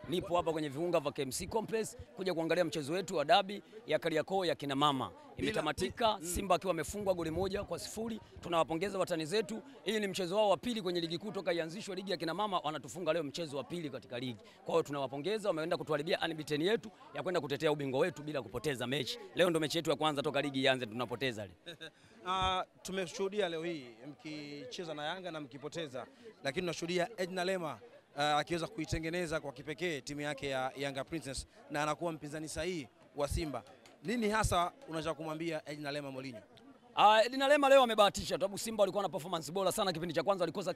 Nipo hapa kwenye viunga vya KMC Complex kuja kuangalia mchezo wetu wa dabi ya Kariakoo ya kina mama. Imetamatika Simba akiwa amefungwa goli 1-0. Tunawapongeza watani zetu. Hii ni mchezo wao wa pili kwenye ligi kuu toka ianzishwe ligi ya kina mama, wanatufunga leo mchezo wa pili katika ligi. Kwa hiyo tunawapongeza, wameenda kutuharibia unbeaten yetu ya kwenda kutetea ubingwa wetu bila kupoteza mechi. Leo ndo mechi yetu ya kwanza toka ligi ianze tunapoteza leo. Tumeshuhudia leo hii mkicheza na Yanga na mkipoteza, lakini tunashuhudia Edna Lema akiweza kuitengeneza kwa kipekee timu yake ya Yanga Princess na anakuwa mpinzani sahihi wa Simba. Nini hasa unataka kumwambia Edna Lema Molinyo? Edna Lema leo amebahatisha sababu Simba walikuwa na performance bora sana kipindi cha kwanza, walikosa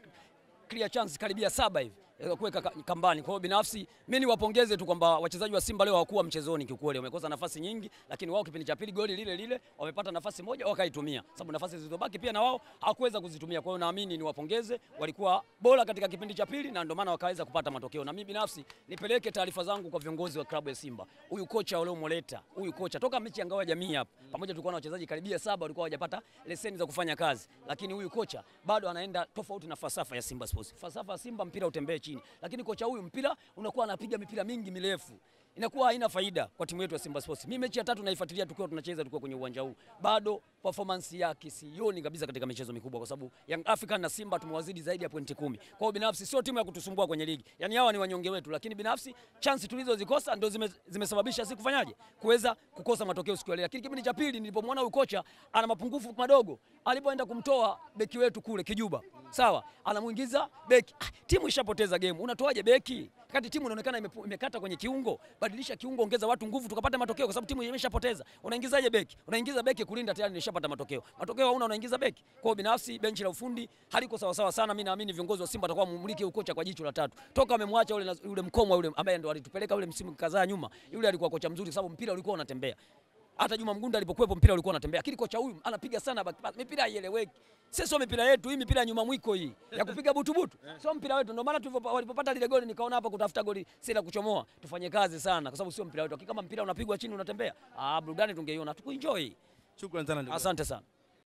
clear chance karibia 7 hivi kuweka kambani. Kwa hiyo binafsi mimi niwapongeze tu kwamba wachezaji wa Simba leo hawakuwa mchezoni kiukweli, wamekosa nafasi nyingi, lakini wao kipindi cha pili goli lile wamepata nafasi moja wakaitumia, sababu nafasi zilizobaki pia na wao hawakuweza kuzitumia. Kwa hiyo naamini niwapongeze, walikuwa bora katika kipindi cha pili na ndio maana wakaweza kupata matokeo. Na mimi binafsi nipeleke taarifa zangu kwa viongozi wa klabu ya Simba. Huyu kocha wale umoleta, huyu kocha toka mechi ya Ngao ya Jamii hapa, pamoja tulikuwa na wachezaji karibia 7 walikuwa hawajapata leseni za kufanya kazi, lakini huyu kocha bado anaenda tofauti na falsafa ya Simba Sports. Falsafa ya Simba mpira utembee chini, lakini kocha huyu mpira unakuwa anapiga mipira mingi mirefu, inakuwa haina faida kwa timu yetu ya Simba Sports. Mimi mechi ya 3 naifuatilia tukiwa tunacheza kwenye uwanja huu, bado performance yake sioni kabisa katika michezo mikubwa, kwa sababu Young African na Simba tumewazidi zaidi ya pointi 10. Kwa hiyo binafsi sio timu ya kutusumbua kwenye ligi, yani hawa ni wanyonge wetu, lakini binafsi chance tulizozikosa ndio zimesababisha sisi kufanyaje kuweza kukosa matokeo siku ile. Lakini kipindi cha pili nilipomwona huyu kocha ana mapungufu madogo, alipoenda kumtoa beki wetu kule Kijuba, sawa, anamuingiza beki. Timu ishapoteza game, unatoaje beki kati timu inaonekana imekata kwenye kiungo? Badilisha kiungo, ongeza watu nguvu, tukapata matokeo, kwa sababu timu imeshapoteza. Unaingizaje beki? Unaingiza beki kulinda, tayari nishapata matokeo. Matokeo hauna, unaingiza beki. Kwa hiyo binafsi benchi la ufundi haliko sawa sawa sana. Mimi naamini viongozi wa Simba watakuwa mumulike ukocha kwa jicho la tatu. Toka amemwacha yule Mkomwa yule ambaye ndo alitupeleka yule msimu kadhaa nyuma, yule alikuwa kocha mzuri sababu mpira ulikuwa unatembea. Hata Juma Mgunda alipokuwepo mpira ulikuwa unatembea. Lakini kocha huyu anapiga sana back pass. Mipira haieleweki. Sio mipira yetu, hii mipira nyuma mwiko hii ya kupiga butubutu. Sio mpira wetu. Ndio maana walipopata lile goli nikaona hapa kutafuta goli si la kuchomoa. Tufanye kazi sana kwa sababu sio mpira wetu. Kama mpira unapigwa chini unatembea, burudani tungeiona. Tukuenjoy. Shukrani sana. Asante sana.